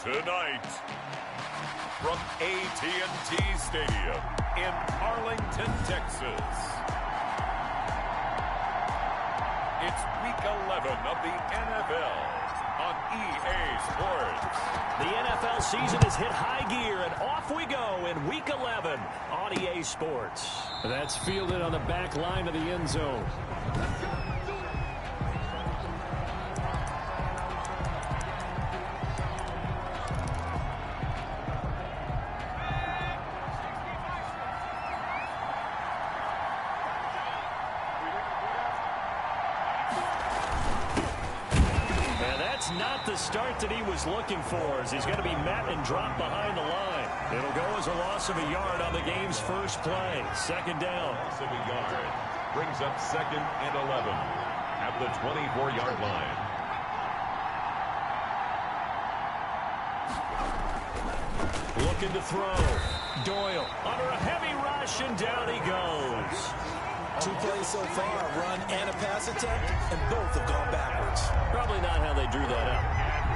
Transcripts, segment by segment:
Tonight, from AT&T Stadium in Arlington, Texas, it's Week 11 of the NFL on EA Sports. The NFL season has hit high gear, and off we go in Week 11 on EA Sports. That's fielded on the back line of the end zone. Not the start that he was looking for, as he's going to be met and dropped behind the line. It'll go as a loss of a yard on the game's first play. Second down. Loss of a yard brings up 2nd and 11 at the 24-yard line. Looking to throw. Doyle under a heavy rush, and down he goes. 2 plays so far, run and a pass attempt, and both have gone backwards. Probably not how they drew that up.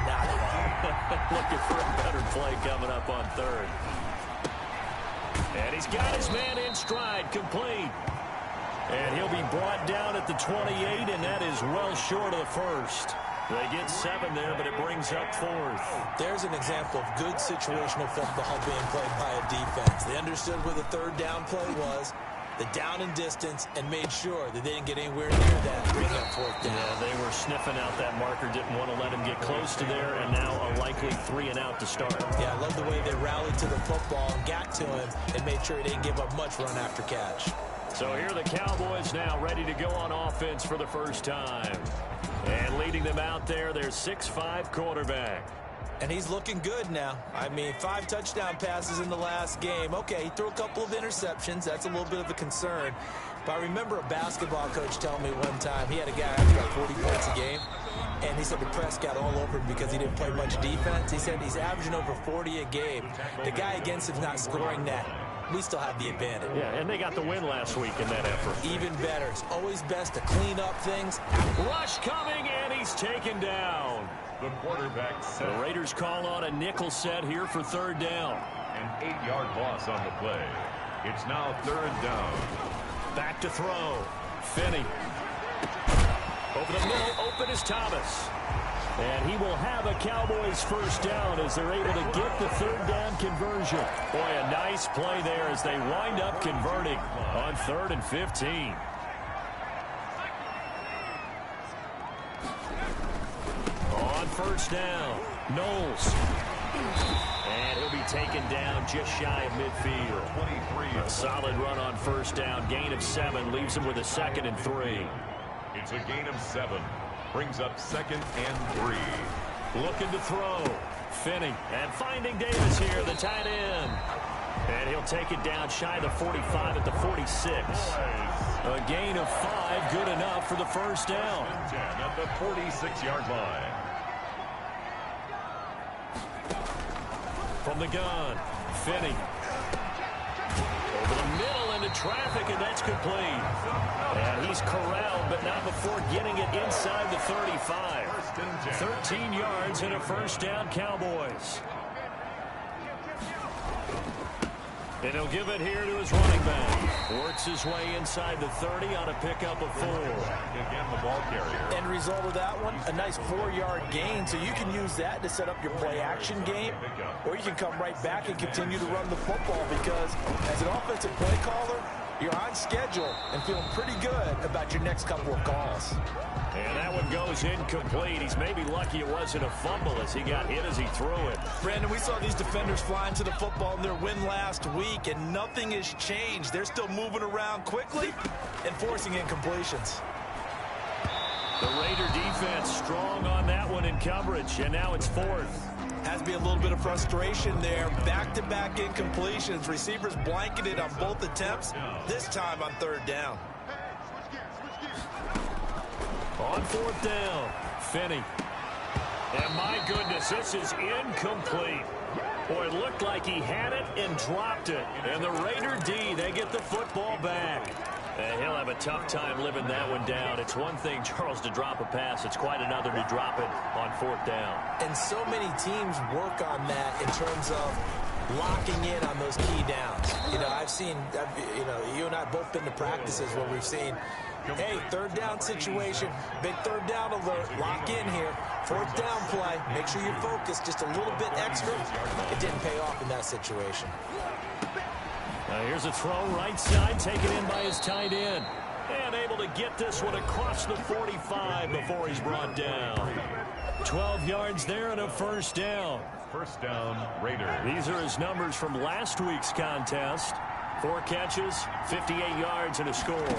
Not at all. Looking for a better play coming up on 3rd. And he's got his man in stride, complete. And he'll be brought down at the 28, and that is well short of the first. They get 7 there, but it brings up 4th. There's an example of good situational football being played by a defense. They understood where the 3rd down play was, the down and distance, and made sure that they didn't get anywhere near that, bring up 4th down. Yeah, they were sniffing out that marker, didn't want to let him get close to there, and now a likely 3 and out to start. Yeah, I love the way they rallied to the football and got to him and made sure he didn't give up much run after catch. So here are the Cowboys now ready to go on offense for the first time. And leading them out there, their 6'5" quarterback. And he's looking good now. I mean, 5 touchdown passes in the last game. Okay, he threw a couple of interceptions. That's a little bit of a concern. But I remember a basketball coach telling me one time he had a guy average about 40 points a game. And he said the press got all over him because he didn't play much defense. He said he's averaging over 40 a game. The guy against him's not scoring that. We still have the advantage. Yeah, and they got the win last week in that effort. Even better. It's always best to clean up things. Rush coming, and he's taken down. The quarterback set. The Raiders call on a nickel set here for 3rd down. An 8-yard loss on the play. It's now 3rd down. Back to throw. Finney. Over the middle, open is Thomas. And he will have a Cowboys first down as they're able to get the 3rd down conversion. Boy, a nice play there as they wind up converting on 3rd and 15. On first down, Knowles. And he'll be taken down just shy of midfield. 23. A solid run on first down. Gain of 7 leaves him with a 2nd and 3. It's a gain of 7. Brings up 2nd and 3. Looking to throw. Finney. And finding Davis here, the tight end. And he'll take it down shy of the 45 at the 46. A gain of 5, good enough for the first down. 10 at the 46-yard line. From the gun, Finney. Over the middle into traffic, and that's complete. And he's corralled, but not before getting it inside the 35. 13 yards and a first down, Cowboys. And he'll give it here to his running back. Works his way inside the 30 on a pickup of 4. Again, the ball carrier. End result of that one, a nice 4-yard gain. So you can use that to set up your play-action game, or you can come right back and continue to run the football because as an offensive play caller, you're on schedule and feeling pretty good about your next couple of calls. And that one goes incomplete. He's maybe lucky it wasn't a fumble as he got hit as he threw it. Brandon, we saw these defenders flying to the football in their win last week, and nothing has changed. They're still moving around quickly and forcing incompletions. The Raider defense strong on that one in coverage, and now it's 4th. Has to be a little bit of frustration there. Back-to-back incompletions. Receivers blanketed on both attempts, this time on 3rd down. On 4th down, Finney. And my goodness, this is incomplete. Boy, it looked like he had it and dropped it. And the Raider D, they get the football back. He'll have a tough time living that one down. It's one thing, Charles, to drop a pass. It's quite another to drop it on 4th down. And so many teams work on that in terms of locking in on those key downs. You know, you and I both been to practices where we've seen, hey, 3rd down situation, big 3rd down alert, lock in here. 4th down play, make sure you're focused just a little bit extra. It didn't pay off in that situation. Here's a throw right side, taken in by his tight end. And able to get this one across the 45 before he's brought down. 12 yards there and a 1st down. 1st down, Raiders. These are his numbers from last week's contest. 4 catches, 58 yards, and a score.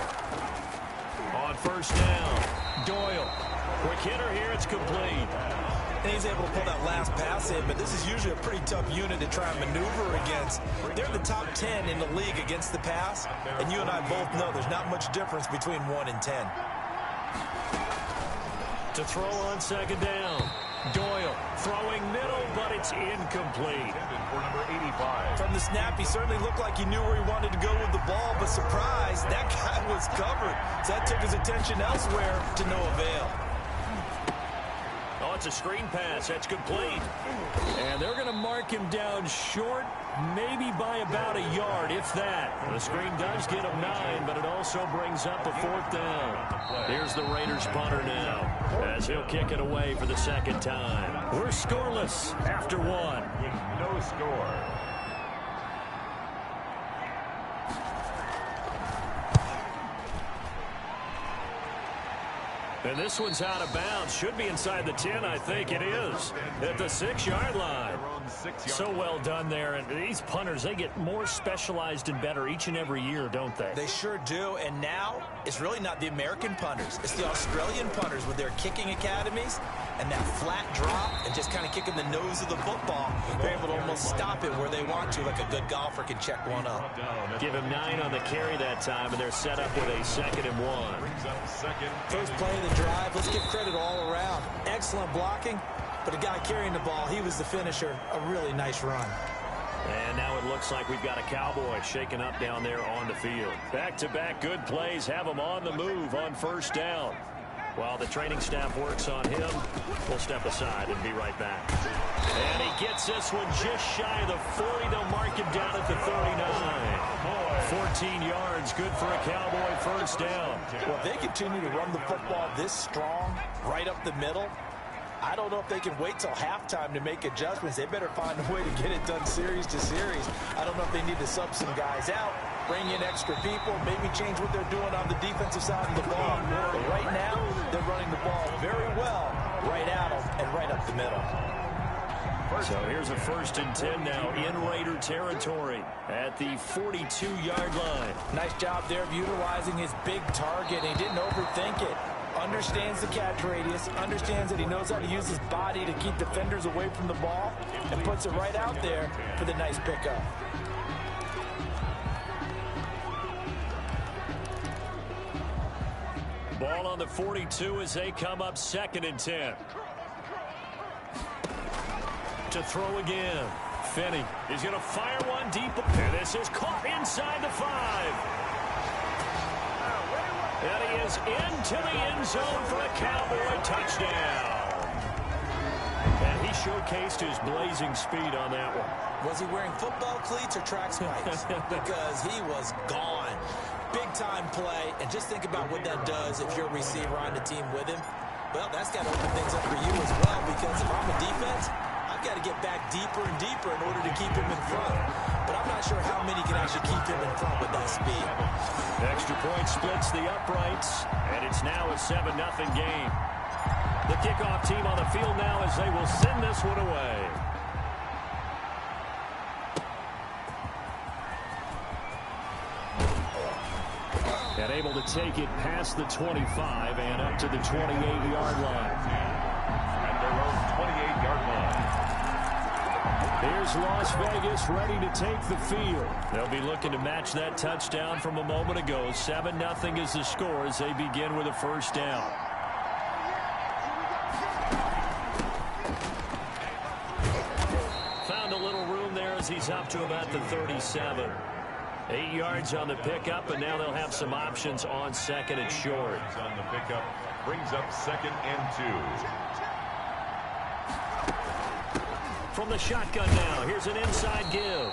On 1st down, Doyle. Quick hitter here, it's complete. And he's able to pull that last pass in, but this is usually a pretty tough unit to try and maneuver against. They're the top 10 in the league against the pass, and you and I both know there's not much difference between 1 and 10. To throw on 2nd down. Doyle throwing middle, but it's incomplete. For number 85. From the snap, he certainly looked like he knew where he wanted to go with the ball, but surprise, that guy was covered. So that took his attention elsewhere to no avail. Oh, it's a screen pass. That's complete. And they're going to mark him down short, maybe by about a yard, if that. The screen does get him 9, but it also brings up a 4th down. Here's the Raiders punter now, as he'll kick it away for the 2nd time. We're scoreless after 1. No score. And this one's out of bounds. Should be inside the 10, I think it is. At the 6-yard line. So well done there. And these punters, they get more specialized and better each and every year, don't they? They sure do. And now, it's really not the American punters. It's the Australian punters with their kicking academies and that flat drop and just kind of kicking the nose of the football. They're able to almost stop it where they want to, like a good golfer can check one up. Give him 9 on the carry that time, and they're set up with a 2nd and 1. First play of the drive, let's give credit all around. Excellent blocking, but the guy carrying the ball, he was the finisher. A really nice run. And now it looks like we've got a Cowboy shaken up down there on the field. Back-to-back good plays have him on the move on 1st down. While the training staff works on him, we'll step aside and be right back. And he gets this one just shy of the 40. They'll mark him down at the 39. 14 yards, good for a Cowboy 1st down. Well, if they continue to run the football this strong, right up the middle, I don't know if they can wait till halftime to make adjustments. They better find a way to get it done series to series. I don't know if they need to sub some guys out, bring in extra people, maybe change what they're doing on the defensive side of the ball. But right now, they're running the ball very well right at them and right up the middle. So here's a 1st and 10 now in Raider territory at the 42-yard line. Nice job there of utilizing his big target. He didn't overthink it. Understands the catch radius, understands that he knows how to use his body to keep defenders away from the ball, and puts it right out there for the nice pickup. Ball on the 42 as they come up 2nd and 10. To throw again. Finney is going to fire one deep. And this is caught inside the 5. And he is into the end zone for a Cowboy touchdown. And he showcased his blazing speed on that one. Was he wearing football cleats or track spikes? Because he was gone. Big-time play. And just think about what that does if you're a receiver on the team with him. Well, that's got to open things up for you as well. Because if I'm a defense, I've got to get back deeper and deeper in order to keep him in front. But I'm not sure how many can actually keep him in front with that speed. Extra point splits the uprights, and it's now a 7-0 game. The kickoff team on the field now as they will send this one away. And able to take it past the 25 and up to the 28-yard line. At their own 28-yard line. Here's Las Vegas ready to take the field. They'll be looking to match that touchdown from a moment ago. 7-0 is the score as they begin with a 1st down. Found a little room there as he's up to about the 37. 8 yards on the pickup, and now they'll have some options on second and short. On the pickup brings up 2nd and 2. From the shotgun now, here's an inside give.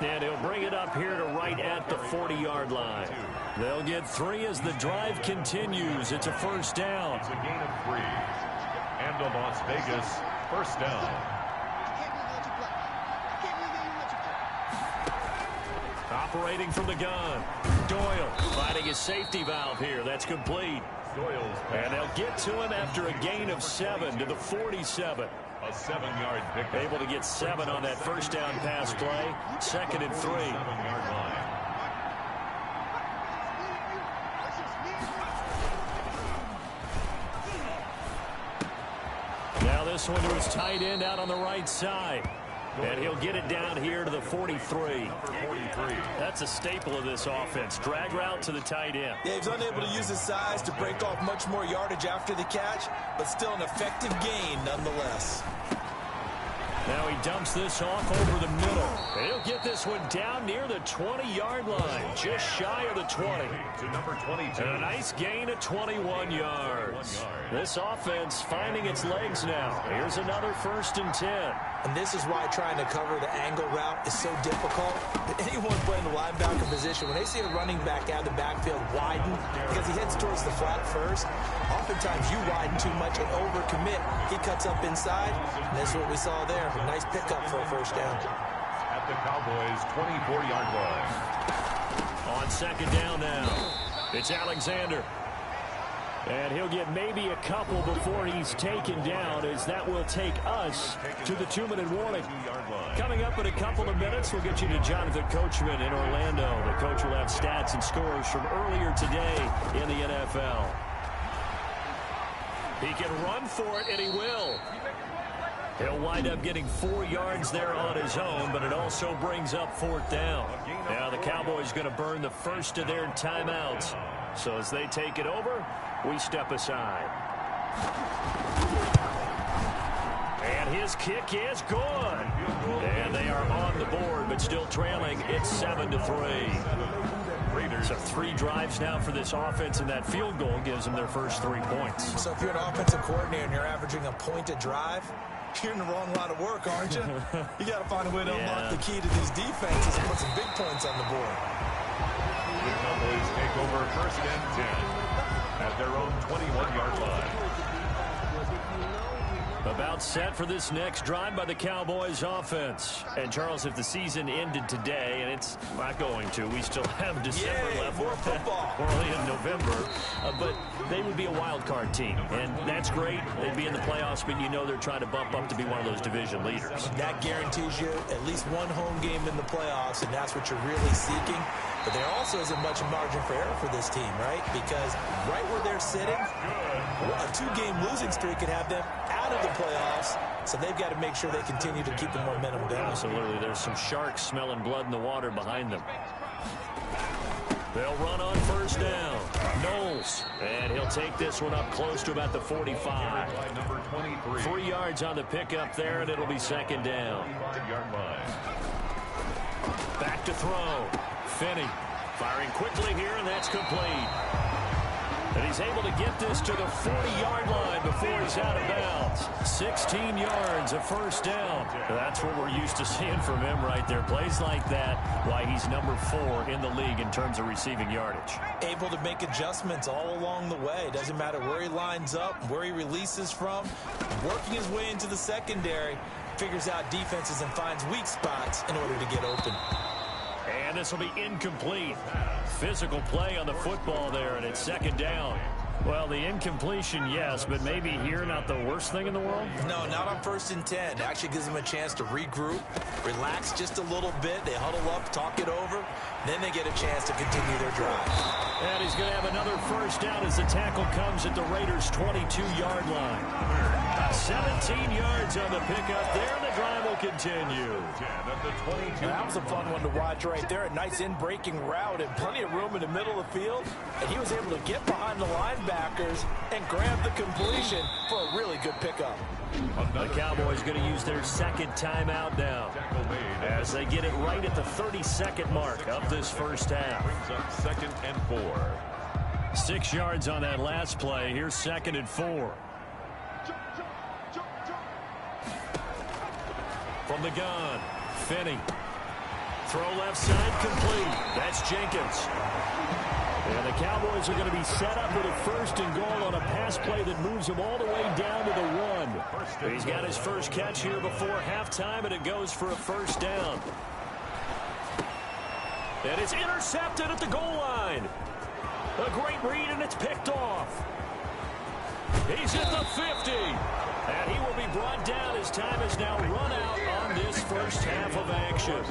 And he'll bring it up here to right at the 40-yard line. They'll get 3 as the drive continues. It's a first down. It's a gain of 3. And a Las Vegas first down. Operating from the gun. Doyle finding his safety valve here. That's complete. And they'll get to him after a gain of 7 to the 47. A 7-yard pickup. Able to get 7 on that first down pass play. 2nd and 3. 7-yard line. Now this one to his tight end out on the right side. And he'll get it down here to the 43. That's a staple of this offense. Drag route to the tight end. Yeah, he's unable to use his size to break off much more yardage after the catch, but still an effective gain nonetheless. Now he dumps this off over the middle. And he'll get this one down near the 20-yard line, just shy of the 20. To number 22. And a nice gain of 21 yards. This offense finding its legs now. Here's another 1st and 10. And this is why trying to cover the angle route is so difficult. Anyone playing the linebacker position, when they see a running back out of the backfield widen, because he heads towards the flat first, oftentimes you widen too much and overcommit. He cuts up inside, and this is what we saw there. A nice pickup for a first down. At the Cowboys' 24-yard line. On 2nd down now, it's Alexander. And he'll get maybe a couple before he's taken down, as that will take us to the 2-minute warning. Coming up in a couple of minutes, we'll get you to Jonathan Coachman in Orlando. The coach will have stats and scores from earlier today in the NFL. He can run for it, and he will. He'll wind up getting 4 yards there on his own, but it also brings up 4th down. Now the Cowboys going to burn the first of their timeouts. So as they take it over, we step aside. And his kick is good. And they are on the board, but still trailing. It's 7-3. So 3 drives now for this offense, and that field goal gives them their first 3 points. So if you're an offensive coordinator and you're averaging a point a drive, you're in the wrong line of work, aren't you? You got to find a way to unlock the key to these defenses and put some big points on the board. The Cowboys take over 1st and 10 at their own 21-yard line. About set for this next drive by the Cowboys offense. And Charles, if the season ended today, and it's not going to, we still have December left. More football. We're only in November, but they would be a wild card team, and that's great. They'd be in the playoffs, but you know they're trying to bump up to be one of those division leaders. That guarantees you at least one home game in the playoffs, and that's what you're really seeking. But there also isn't much margin for error for this team, right? Because right where they're sitting, a 2-game losing streak could have them out of the playoffs, so they've got to make sure they continue to keep the momentum going. Absolutely. There's some sharks smelling blood in the water behind them. They'll run on 1st down. Knowles, and he'll take this one up close to about the 45. Number 23. 3 yards on the pickup there, and it'll be 2nd down. 5-yard line. Back to throw. Finney firing quickly here, and that's complete. And he's able to get this to the 40-yard line before he's out of bounds. 16 yards, a first down. That's what we're used to seeing from him right there. Plays like that, why he's number 4 in the league in terms of receiving yardage. Able to make adjustments all along the way. Doesn't matter where he lines up, where he releases from. Working his way into the secondary, figures out defenses and finds weak spots in order to get open. And this will be incomplete. Physical play on the football there, and it's 2nd down. Well, the incompletion, yes, but maybe here not the worst thing in the world? No, not on 1st and 10. It actually gives them a chance to regroup, relax just a little bit. They huddle up, talk it over. Then they get a chance to continue their drive. And he's going to have another first down as the tackle comes at the Raiders' 22-yard line. 17 yards on the pickup there, and the drive will continue. That was a fun one to watch right there. A nice in-breaking route and plenty of room in the middle of the field. And he was able to get behind the linebackers and grab the completion for a really good pickup. The Cowboys going to use their second timeout now as they get it right at the 32nd mark of this first half. Brings up 2nd and 4. 6 yards on that last play. Here's 2nd and 4. From the gun, Finney. Throw left side complete. That's Jenkins. And the Cowboys are going to be set up with a 1st and goal on a pass play that moves him all the way down to the 1. He's got his first catch here before halftime, and it goes for a 1st down. And it's intercepted at the goal line. A great read, and it's picked off. He's at the 50. And he will be brought down as time has now run out on this first half of action.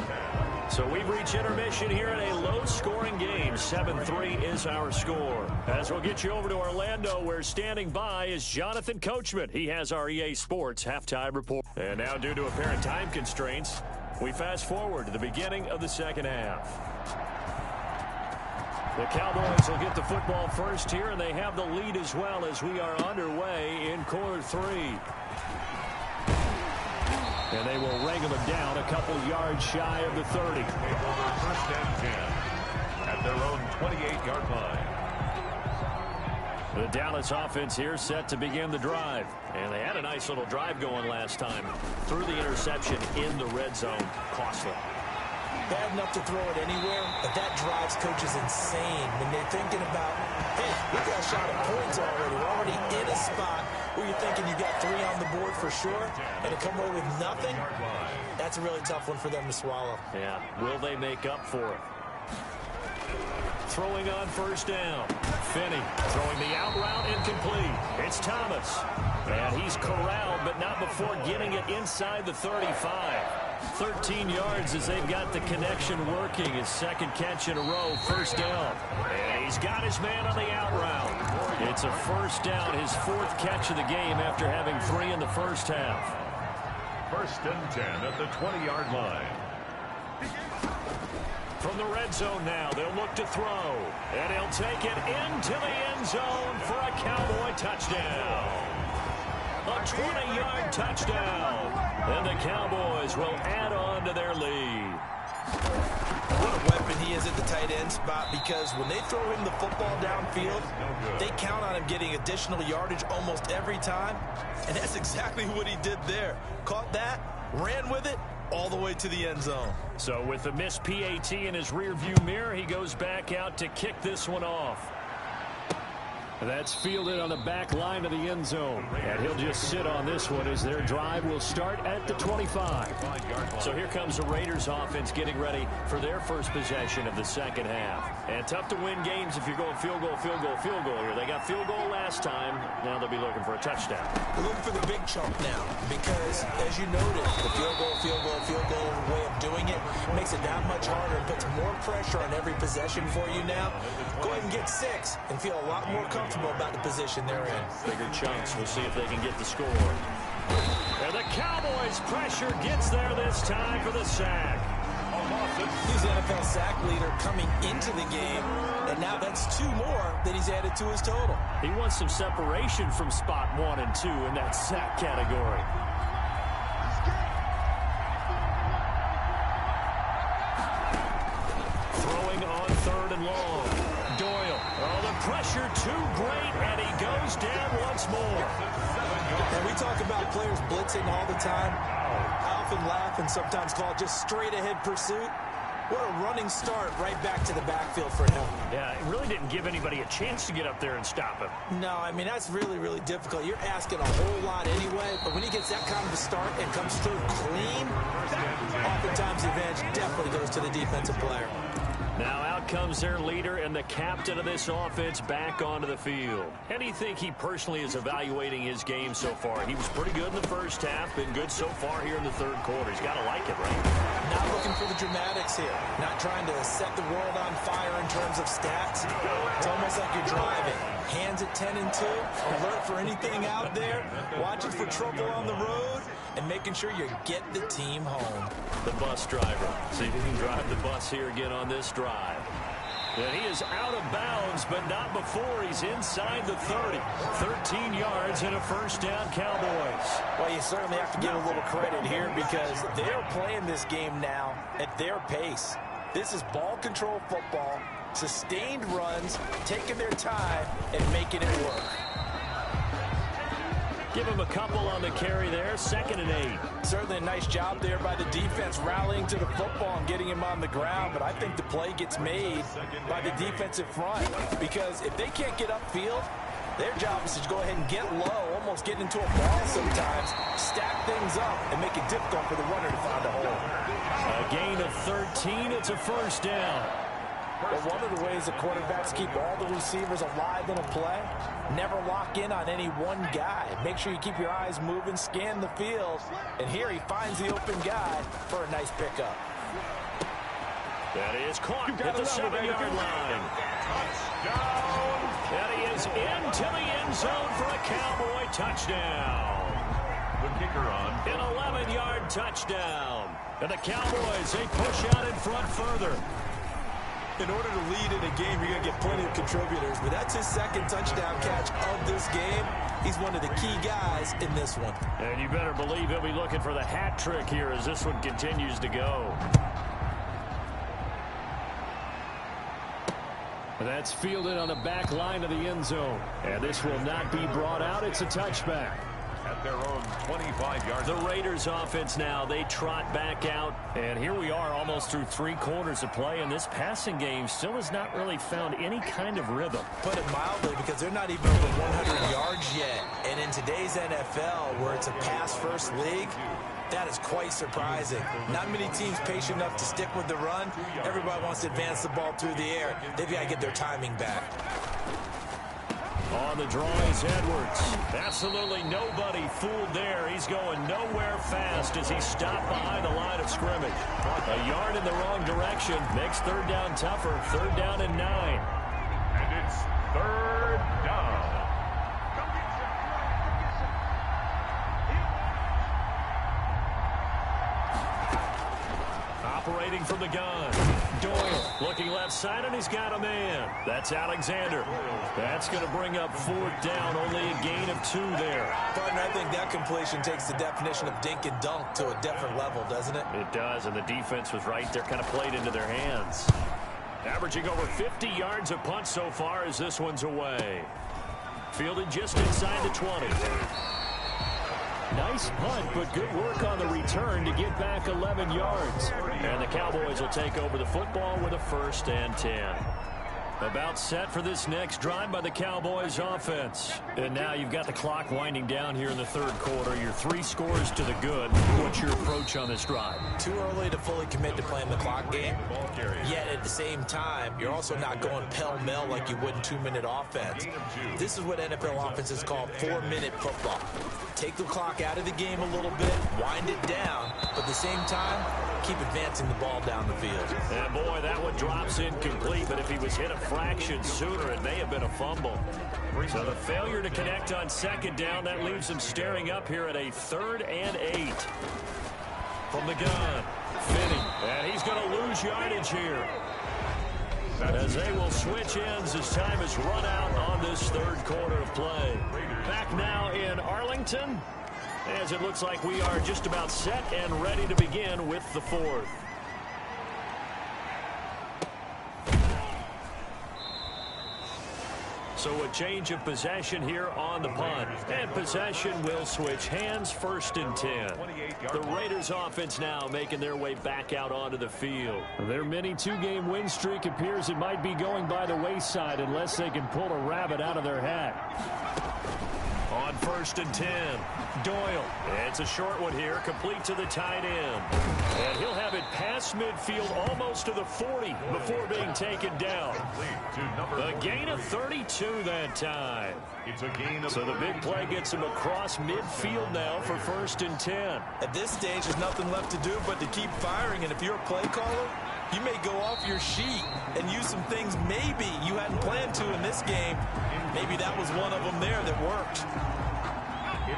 So we've reached intermission here in a low-scoring game. 7-3 is our score. As we'll get you over to Orlando, where standing by is Jonathan Coachman. He has our EA Sports halftime report. And now, due to apparent time constraints, we fast forward to the beginning of the second half. The Cowboys will get the football first here, and they have the lead as well as we are underway in quarter 3. And they will wrangle them down a couple yards shy of the 30. 1st and 10 at their own 28-yard line. The Dallas offense here set to begin the drive. And they had a nice little drive going last time. Through the interception in the red zone. Costly. Bad enough to throw it anywhere, but that drives coaches insane when they're thinking about, hey, we got a shot at points already. We're already in a spot where you're thinking you got 3 on the board for sure, and to come away with nothing, that's a really tough one for them to swallow. Yeah, will they make up for it? Throwing on 1st down. Finney throwing the out route incomplete. It's Thomas. And he's corralled, but not before getting it inside the 35. 13 yards as they've got the connection working. His 2nd catch in a row, 1st down. And he's got his man on the out route. It's a 1st down, his 4th catch of the game after having 3 in the first half. 1st and 10 at the 20-yard line. From the red zone now, they'll look to throw. And he'll take it into the end zone for a Cowboy touchdown. A 20-yard touchdown. And the Cowboys will add on to their lead. What a weapon he is at the tight end spot, because when they throw him the football downfield, they count on him getting additional yardage almost every time. And that's exactly what he did there. Caught that, ran with it, all the way to the end zone. So with the missed PAT in his rearview mirror, he goes back out to kick this one off. That's fielded on the back line of the end zone. And he'll just sit on this one as their drive will start at the 25. So here comes the Raiders offense getting ready for their first possession of the second half. And tough to win games if you're going field goal, field goal, field goal here. They got field goal last time. Now they'll be looking for a touchdown. They're looking for the big chunk now, because as you noted, the field goal way of doing it makes it that much harder and puts more pressure on every possession for you now. Go ahead and get 6 and feel a lot more comfortable about the position they're in. Bigger chunks. We'll see if they can get the score. And the Cowboys' pressure gets there this time for the sack. He's the NFL sack leader coming into the game, and now that's 2 more that he's added to his total. He wants some separation from spot 1 and 2 in that sack category. Throwing on 3rd and long. Doyle. Oh, the pressure too great, and he goes down once more. And we talk about players blitzing all the time. I often laugh and sometimes call it just straight-ahead pursuit. What a running start right back to the backfield for him. Yeah, it really didn't give anybody a chance to get up there and stop him. No, I mean, that's really, really difficult. You're asking a whole lot anyway, but when he gets that kind of a start and comes through clean, oftentimes the advantage definitely goes to the defensive player. Now out comes their leader and the captain of this offense back onto the field. How do you think he personally is evaluating his game so far? He was pretty good in the first half, been good so far here in the 3rd quarter. He's got to like it, right? Not looking for the dramatics here. Not trying to set the world on fire in terms of stats. It's almost like you're driving. Hands at 10 and 2. Alert for anything out there. Watching for trouble on the road. And making sure you get the team home. The bus driver. See if he can drive the bus here again on this drive. And he is out of bounds, but not before he's inside the 30. 13 yards and a first down, Cowboys. Well, you certainly have to give a little credit here because they're playing this game now at their pace. This is ball control football, sustained runs, taking their time, and making it work. Give him a couple on the carry there, 2nd and 8. Certainly a nice job there by the defense rallying to the football and getting him on the ground, but I think the play gets made by the defensive front because if they can't get upfield, their job is to go ahead and get low, almost get into a ball sometimes, stack things up, and make it difficult for the runner to find a hole. A gain of 13, it's a first down. Well, one of the ways the quarterbacks keep all the receivers alive in a play, never lock in on any one guy. Make sure you keep your eyes moving, scan the field, and here he finds the open guy for a nice pickup. That is caught at the 7-yard line. Touchdown! And he is into the end zone for a Cowboy touchdown. The kicker on. An 11-yard touchdown. And the Cowboys, they push out in front further. In order to lead in a game, you're going to get plenty of contributors, but that's his 2nd touchdown catch of this game. He's one of the key guys in this one. And you better believe he'll be looking for the hat trick here as this one continues to go. That's fielded on the back line of the end zone. And this will not be brought out. It's a touchback. At their own 25-yard. The Raiders offense now, they trot back out. And here we are almost through 3 quarters of play. And this passing game still has not really found any kind of rhythm. Put it mildly, because they're not even over 100 yards yet. And in today's NFL, where it's a pass-first league, that is quite surprising. Not many teams patient enough to stick with the run. Everybody wants to advance the ball through the air. They've got to get their timing back. On the draw is Edwards. Absolutely nobody fooled there. He's going nowhere fast as he stopped behind the line of scrimmage. A yard in the wrong direction makes 3rd down tougher. 3rd down and 9. And it's 3rd down. Operating from the gun. Doyle looking left side, and he's got a man. That's Alexander. That's going to bring up 4th down. Only a gain of 2 there. Partner, I think that completion takes the definition of dink and dunk to a different level, doesn't it? It does, and the defense was right there, kind of played into their hands. Averaging over 50 yards a punt so far as this one's away. Fielded just inside the 20. Nice punt, but good work on the return to get back 11 yards. And the Cowboys will take over the football with a 1st and 10. About set for this next drive by the Cowboys offense. And now you've got the clock winding down here in the 3rd quarter. Your 3 scores to the good. What's your approach on this drive? Too early to fully commit to playing the clock game. Yet at the same time, you're also not going pell-mell like you would in 2-minute offense. This is what NFL offenses call 4-minute football. Take the clock out of the game a little bit, wind it down, but at the same time, keep advancing the ball down the field. And boy, that one drops incomplete, but if he was hit a fraction sooner, it may have been a fumble. So the failure to connect on 2nd down, that leaves him staring up here at a 3rd and 8. From the gun, Finney, and he's going to lose yardage here. As they will switch ends as time has run out on this 3rd quarter of play. Back now in Arlington, as it looks like we are just about set and ready to begin with the 4th. So a change of possession here on the punt. And possession will switch hands, 1st and 10. The Raiders offense now making their way back out onto the field. Their mini 2-game win streak appears it might be going by the wayside unless they can pull a rabbit out of their hat. On 1st and 10, Doyle. It's a short one here, complete to the tight end. And he'll have it past midfield almost to the 40 before being taken down. A gain of 32 that time. So the big play gets him across midfield now for 1st and 10. At this stage, there's nothing left to do but to keep firing, and if you're a play caller, You may go off your sheet and use some things maybe you hadn't planned to in this game. Maybe that was one of them there that worked.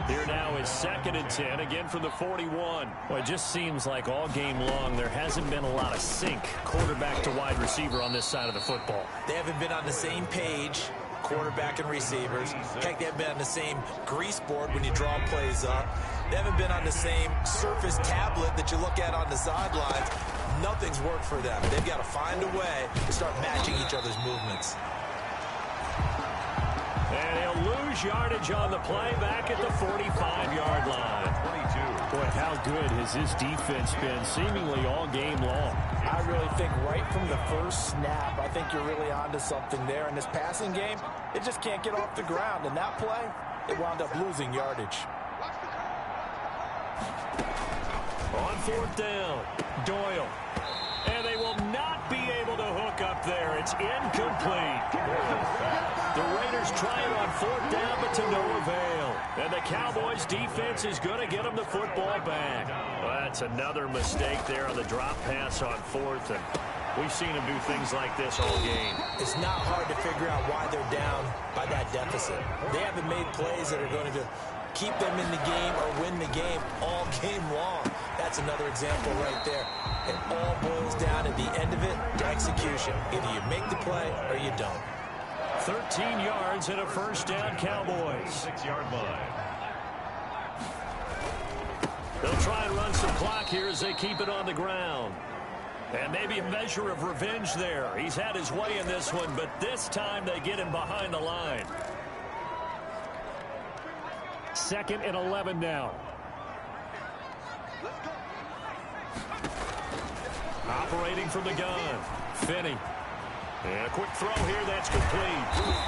Here now is 2nd and 10, again from the 41. Well, it just seems like all game long there hasn't been a lot of sync, quarterback to wide receiver on this side of the football. They haven't been on the same page, quarterback and receivers. Heck, they haven't been on the same grease board when you draw plays up. They haven't been on the same surface tablet that you look at on the sidelines. Nothing's worked for them. They've got to find a way to start matching each other's movements. And he'll lose yardage on the play back at the 45-yard line. 22. Boy, how good has this defense been seemingly all game long? I really think right from the first snap, I think you're really onto something there. In this passing game, it just can't get off the ground. And that play, it wound up losing yardage. On 4th down, Doyle. And they will not be able to hook up there. It's incomplete. The Raiders trying on 4th down, but to no avail. And the Cowboys' defense is going to get them the football back. Well, that's another mistake there on the drop pass on 4th. And we've seen them do things like this all game. It's not hard to figure out why they're down by that deficit. They haven't made plays that are going to keep them in the game or win the game all game long. That's another example right there. It all boils down at the end of it to execution. Either you make the play or you don't. 13 yards and a 1st down, Cowboys. 6-yard line. They'll try and run some clock here as they keep it on the ground. And maybe a measure of revenge there. He's had his way in this one, but this time they get him behind the line. 2nd and 11 now. Operating from the gun, Finney. And a quick throw here, that's complete.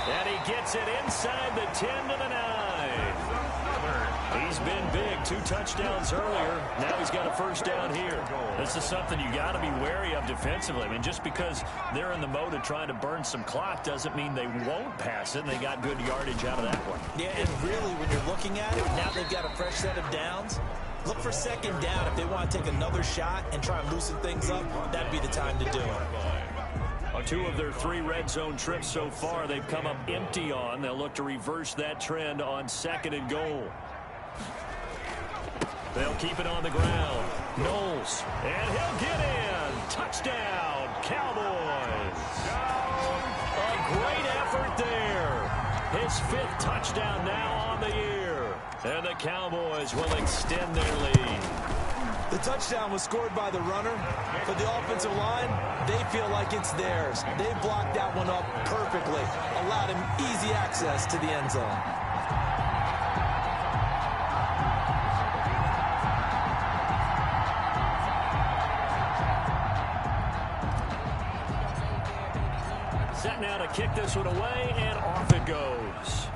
And he gets it inside the 10 to the 9. He's been big, 2 touchdowns earlier. Now he's got a 1st down here. This is something you got to be wary of defensively. I mean, just because they're in the mode of trying to burn some clock doesn't mean they won't pass it. And they got good yardage out of that one. Yeah, and really, when you're looking at it, now they've got a fresh set of downs. Look for 2nd down. If they want to take another shot and try and loosen things up, that'd be the time to do it. 2 of their 3 red zone trips so far they've come up empty on. They'll look to reverse that trend on 2nd and goal. They'll keep it on the ground. Knowles. And he'll get in. Touchdown, Cowboys. A great effort there. His 5th touchdown now on the year. And the Cowboys will extend their lead. The touchdown was scored by the runner. For the offensive line, they feel like it's theirs. They blocked that one up perfectly. Allowed him easy access to the end zone. Set now to kick this one away, and off it goes.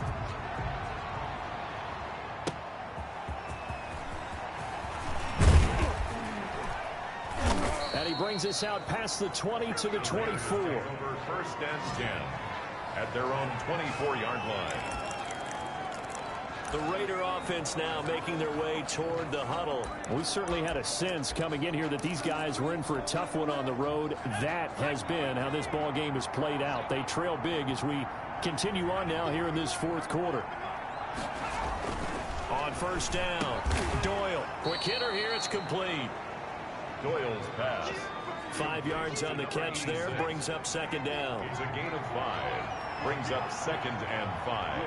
And he brings us out past the 20 to the 24. Over 1st and 10 at their own 24-yard line. The Raider offense now making their way toward the huddle. We certainly had a sense coming in here that these guys were in for a tough one on the road. That has been how this ball game has played out. They trail big as we continue on now here in this 4th quarter. On 1st down, Doyle. Quick hitter here, it's complete. Doyle's pass. 5 yards on the catch there, brings up 2nd down. It's a gain of 5. Brings up 2nd and 5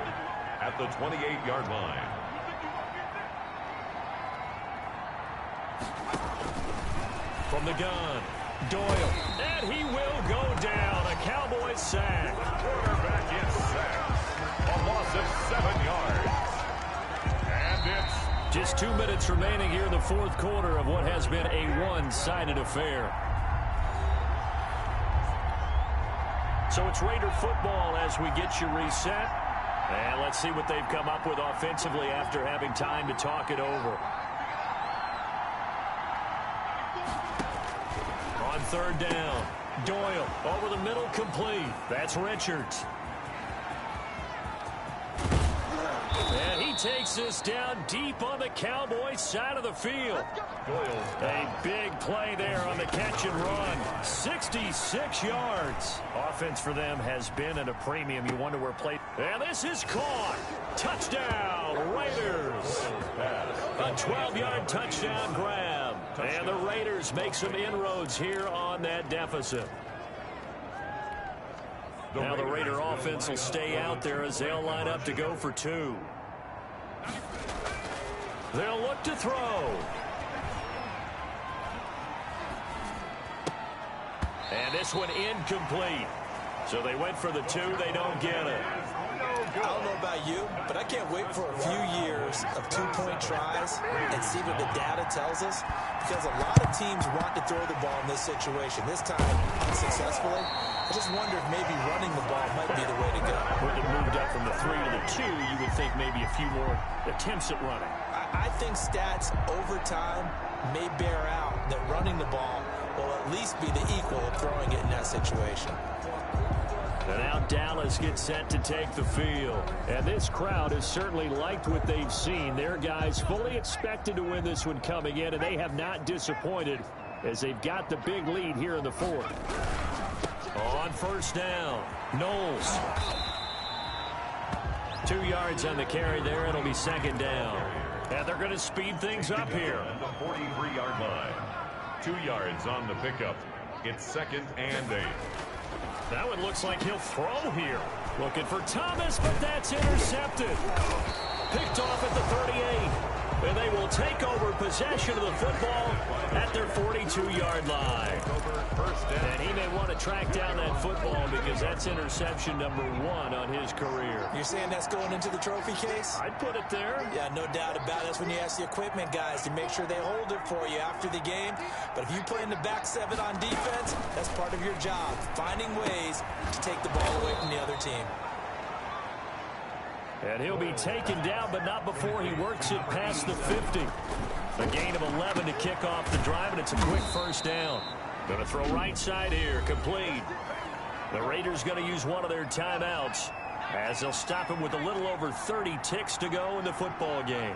at the 28-yard line. From the gun, Doyle. And he will go down. A Cowboys sack. Quarterback is sacked. A loss of 7 yards. And it's just 2 minutes remaining here in the 4th quarter of what has been a one-sided affair. So it's Raider football as we get you reset. And let's see what they've come up with offensively after having time to talk it over. On 3rd down, Doyle over the middle, complete. That's Richards. And he takes us down deep on the Cowboys side of the field. A big play there on the catch and run. 66 yards. Offense for them has been at a premium. You wonder where play. And this is caught. Touchdown, Raiders. A 12-yard touchdown grab. And the Raiders make some inroads here on that deficit. Now the Raider offense will stay out there as they'll line up to go for two. They'll look to throw. And this one incomplete. So they went for the two. They don't get it. I don't know about you, but I can't wait for a few years of two-point tries and see what the data tells us, because a lot of teams want to throw the ball in this situation. This time, unsuccessfully. I just wonder if maybe running the ball might be the way to go. When it moved up from the 3 to the 2, you would think maybe a few more attempts at running. I think stats over time may bear out that running the ball will at least be the equal of throwing it in that situation. And now Dallas gets set to take the field. And this crowd has certainly liked what they've seen. Their guys fully expected to win this one coming in, and they have not disappointed as they've got the big lead here in the fourth. On first down, Knowles. 2 yards on the carry there. It'll be second down. And they're going to speed things up here. The 43-yard line. 2 yards on the pickup. It's second and 8. That one looks like he'll throw here. Looking for Thomas, but that's intercepted. Picked off at the 38. And they will take over possession of the football at their 42-yard line. And he may want to track down that football because that's interception number 1 on his career. You're saying that's going into the trophy case? I'd put it there. Yeah, no doubt about it. That's when you ask the equipment guys to make sure they hold it for you after the game. But if you play in the back 7 on defense, that's part of your job, finding ways to take the ball away from the other team. And he'll be taken down, but not before he works it past the 50. A gain of 11 to kick off the drive, and it's a quick first down. Going to throw right side here, complete. The Raiders going to use one of their timeouts as they'll stop him with a little over 30 ticks to go in the football game.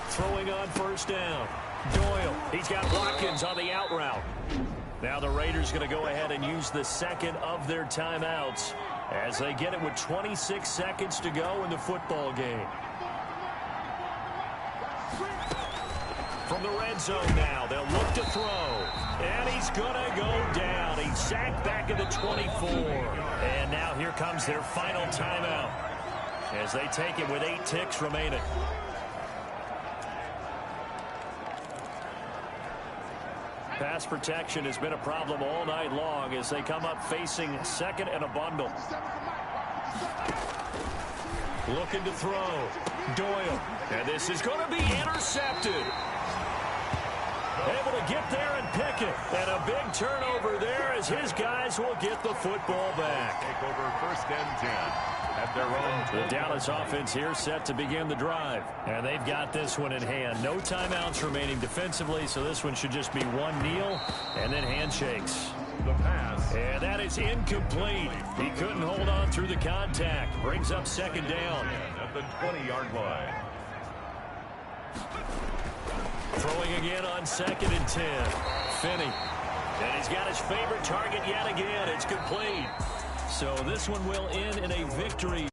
Throwing on first down. Doyle, he's got Watkins on the out route. Now the Raiders going to go ahead and use the second of their timeouts as they get it with 26 seconds to go in the football game. From the red zone now, they'll look to throw. And he's going to go down. He's sacked back at the 24. And now here comes their final timeout as they take it with 8 ticks remaining. Pass protection has been a problem all night long as they come up facing second and a bundle. Looking to throw. Doyle. And this is going to be intercepted. Able to get there and pick it. And a big turnover there as his guys will get the football back. Take over first and 10 at their own. The Dallas offense here set to begin the drive. And they've got this one in hand. No timeouts remaining defensively, so this one should just be one kneel and then handshakes. The pass. And that is incomplete. He couldn't hold on through the contact. Brings up second down. At the 20-yard line. Throwing again on second and 10. Finney. And he's got his favorite target yet again. It's complete. So this one will end in a victory